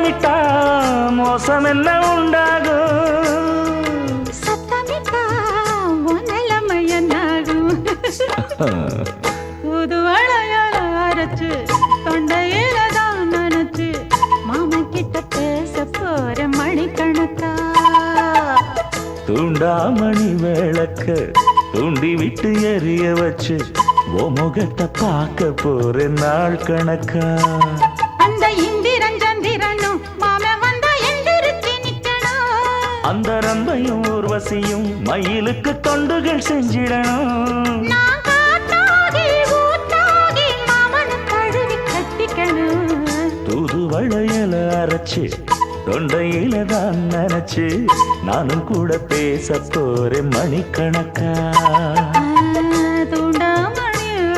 சத்தமிட்டா மோசம் என்ன உண்டாகும்? சத்தமிட்டா நிலைமை என்னாகும்? புது வளையல அரைச்சு தொண்டையில தான் நினைச்சு மாமன் கிட்ட பேச போற மணிக்கணக்கா. தூண்டாமணி விளக்க தூண்டி விட்டு எரிய வச்சு ஓ முகத்தை பார்க்க போற நாள் கணக்கா. அந்த இந்திரன் சந்திரனும் மாமன் வந்தா எந்திரிச்சு நிக்கணும். அந்த ரம்பையும் ஊர்வசியும் மயிலுக்கு தொண்டுகள் செஞ்சிடணும். நான் காத்தாகி ஊத்தாகி மாமனை தழுவி கட்டிக்கணும். தூது வளையல அரைச்சு தொண்டையில தான் நினைச்சு நானும் கூட பேச போறேன் மணிக்கணக்கா.